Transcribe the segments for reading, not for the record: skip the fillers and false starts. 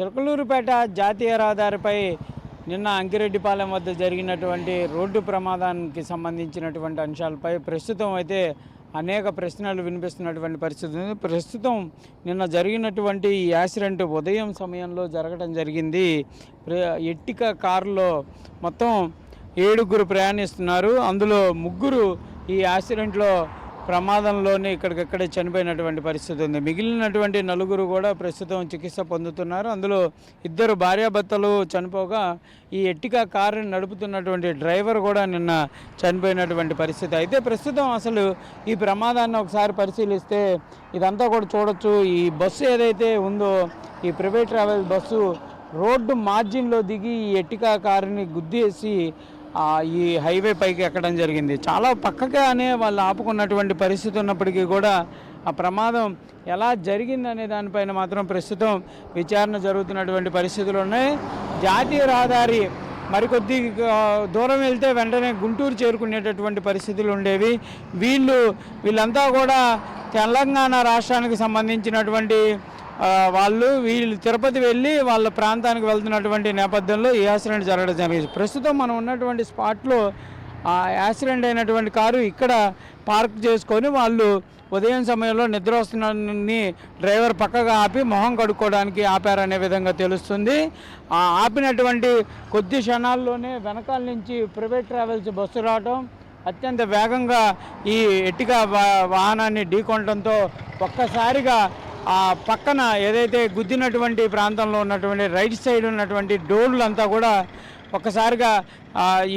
చిలకలూరుపేట జాతీయ రహదారిపై నిన్న అంకిరెడ్డిపాలెం వద్ద జరిగినటువంటి రోడ్డు ప్రమాదానికి సంబంధించినటువంటి అంశాలపై ప్రస్తుతం అయితే అనేక ప్రశ్నలు వినిపిస్తున్నటువంటి పరిస్థితి ఉంది. ప్రస్తుతం నిన్న జరిగినటువంటి ఈ యాక్సిడెంట్ ఉదయం సమయంలో జరగడం జరిగింది. ఎట్టిక కారులో మొత్తం 7 ప్రయాణిస్తున్నారు. అందులో 3 ఈ యాక్సిడెంట్లో ప్రమాదంలోనే ఇక్కడికక్కడే చనిపోయినటువంటి పరిస్థితి ఉంది. మిగిలినటువంటి 4 కూడా ప్రస్తుతం చికిత్స పొందుతున్నారు. అందులో 2 భార్యాభర్తలు చనిపోగా ఈ ఎట్టికా కారుని నడుపుతున్నటువంటి డ్రైవర్ కూడా నిన్న చనిపోయినటువంటి పరిస్థితి. అయితే ప్రస్తుతం అసలు ఈ ప్రమాదాన్ని ఒకసారి పరిశీలిస్తే ఇదంతా కూడా చూడొచ్చు. ఈ బస్సు ఏదైతే ఉందో ఈ ప్రైవేట్ ట్రావెల్ బస్సు రోడ్డు మార్జిన్లో దిగి ఈ ఎట్టికా కారుని గుద్దేసి ఈ హైవే పైకి ఎక్కడం జరిగింది. చాలా పక్కగానే వాళ్ళు ఆపుకున్నటువంటి పరిస్థితి ఉన్నప్పటికీ కూడా ఆ ప్రమాదం ఎలా జరిగిందనే దానిపైన మాత్రం ప్రస్తుతం విచారణ జరుగుతున్నటువంటి పరిస్థితులు ఉన్నాయి. జాతీయ రహదారి మరికొద్ది దూరం వెళ్తే వెంటనే గుంటూరు చేరుకునేటటువంటి పరిస్థితులు ఉండేవి. వీళ్ళంతా కూడా తెలంగాణ రాష్ట్రానికి సంబంధించినటువంటి వీళ్ళు తిరుపతి వెళ్ళి వాళ్ళ ప్రాంతానికి వెళ్తున్నటువంటి నేపథ్యంలో ఈ యాక్సిడెంట్ జరగడం జరిగింది. ప్రస్తుతం మనం ఉన్నటువంటి స్పాట్లో ఆ యాక్సిడెంట్ అయినటువంటి కారు ఇక్కడ పార్క్ చేసుకొని వాళ్ళు ఉదయం సమయంలో నిద్ర వస్తున్నారని డ్రైవర్ పక్కగా ఆపి మొహం కడుక్కోవడానికి ఆపారనే విధంగా తెలుస్తుంది. ఆపినటువంటి కొద్ది క్షణాల్లోనే వెనకాల నుంచి ప్రైవేట్ ట్రావెల్స్ బస్సు రావడం, అత్యంత వేగంగా ఈ ఎట్టిగా వాహనాన్ని ఢీకొనడంతో ఒక్కసారిగా ఆ పక్కన ఏదైతే గుద్దినటువంటి ప్రాంతంలో ఉన్నటువంటి రైట్ సైడ్ ఉన్నటువంటి డోర్లంతా కూడా ఒక్కసారిగా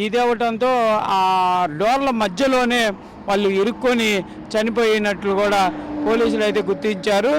ఇదవటంతో ఆ డోర్ల మధ్యలోనే వాళ్ళు ఇరుక్కొని చనిపోయినట్లు కూడా పోలీసులు అయితే గుర్తించారు.